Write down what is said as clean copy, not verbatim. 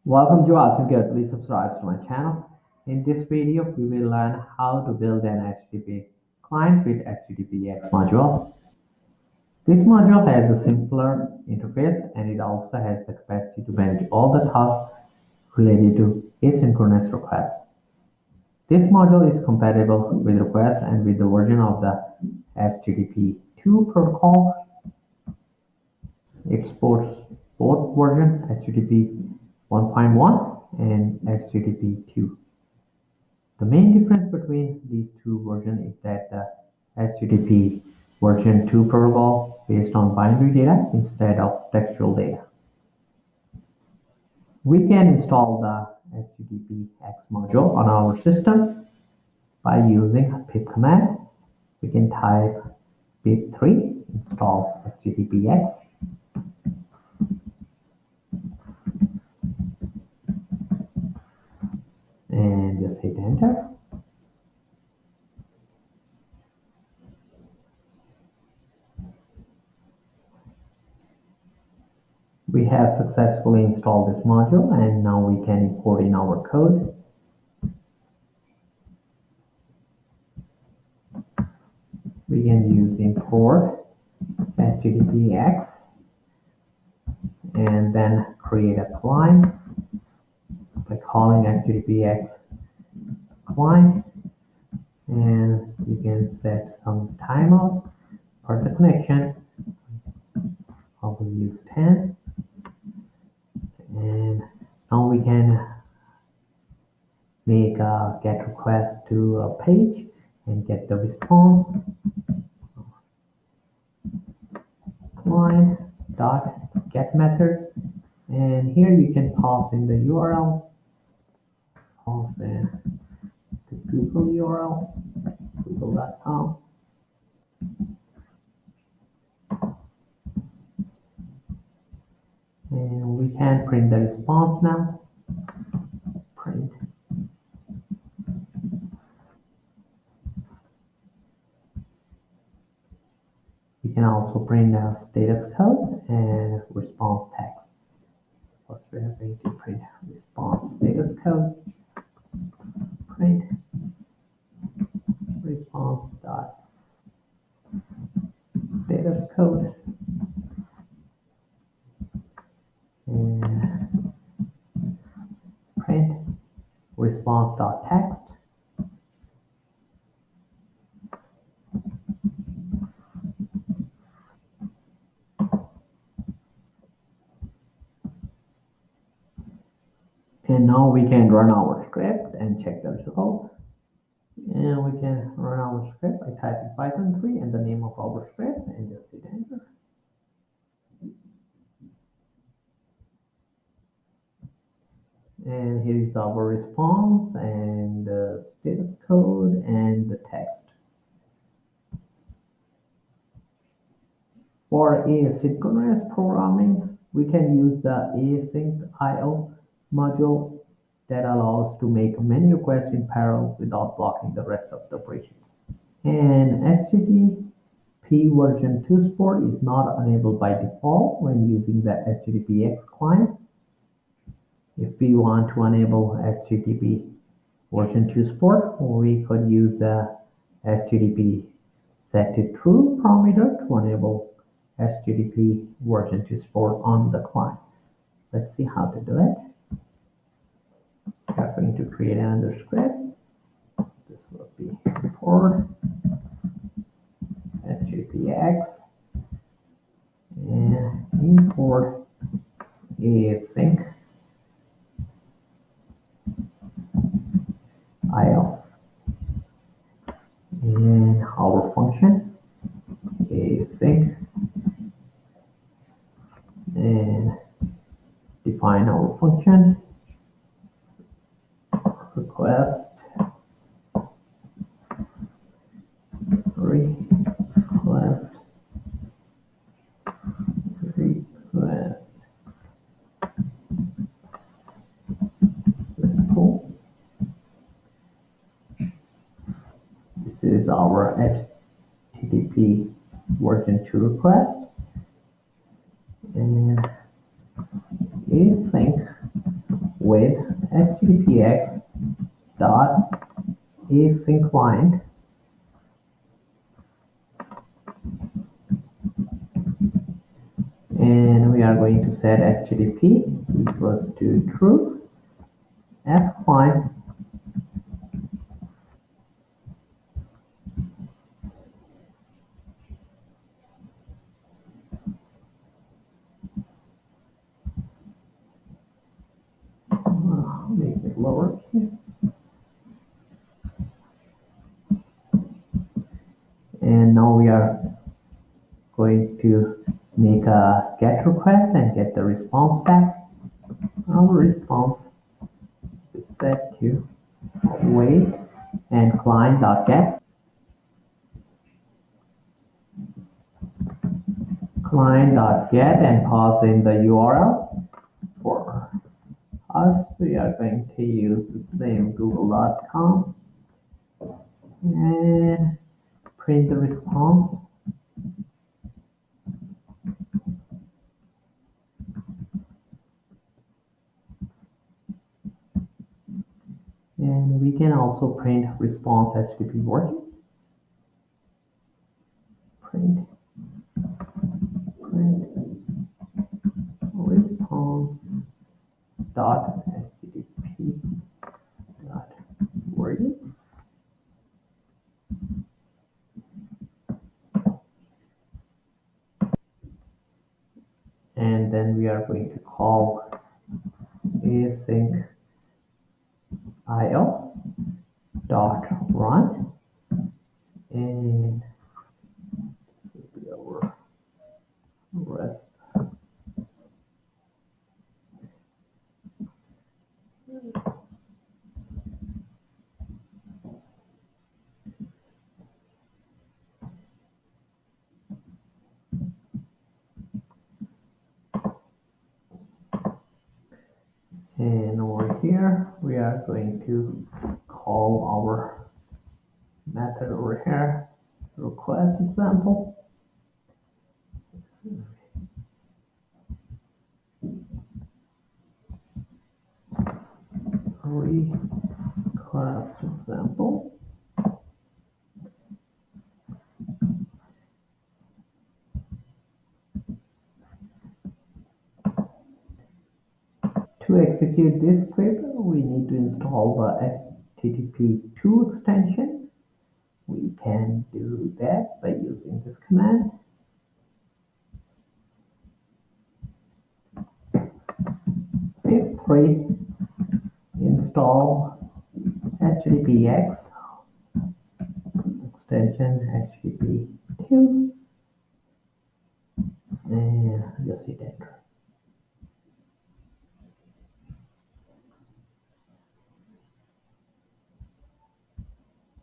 Welcome to async. Please subscribe to my channel. In this video, we will learn how to build an HTTP client with httpx module. This module has a simpler interface and it also has the capacity to manage all the tasks related to asynchronous requests. This module is compatible with requests and with the version of the HTTP2 protocol. It supports both versions HTTP 1.1 and HTTP 2. The main difference between these two versions is that the HTTP version 2 protocol based on binary data instead of textual data. We can install the httpx module on our system by using a pip command. We can type pip3 install httpx. And just hit enter. We have successfully installed this module and now we can import in our code. We can use import httpx and then create a client by calling httpx client, and you can set some timeout for the connection. I will use 10, and now we can make a get request to a page and get the response. Client dot get method, and here you can pass in the URL, pass in the Google URL, google.com. And we can print the response now. Print. We can also print a status code and response text. First, we are going to print response status code. Print response dot status code. And print response.text. And now we can run our script and check the result. And we can run our script by typing Python 3 and the name of our script and just hit enter. And here is our response and the status code and the text. For asynchronous programming, we can use the async IO module that allows to make many requests in parallel without blocking the rest of the operations. And HTTP version 2 support is not enabled by default when using the httpx client. If we want to enable HTTP version 2 support, we could use the HTTP set to true parameter to enable HTTP version 2 support on the client. Let's see how to do it. We are going to create another script. This will be import httpx and import async IO, and our function async, and define our function request request simple. This is our HTTP version 2 request, and async with httpx dot async client and we are going to set http equals to true as client make it lower here. And now we are going to make a GET request and get the response back. Our response is set to wait and client.get. Client.get and pass in the URL. For us, we are going to use the same google.com and print the response. And we can also print response HTTP working. Print response dot HTTP dot working. And then we are going to call async io dot run and this will be our rest. And over here, we are going to call our method over here, request example. Request example. To execute this script, we need to install the http2 extension. We can do that by using this command. Feel free install httpx extension http2 and just hit enter.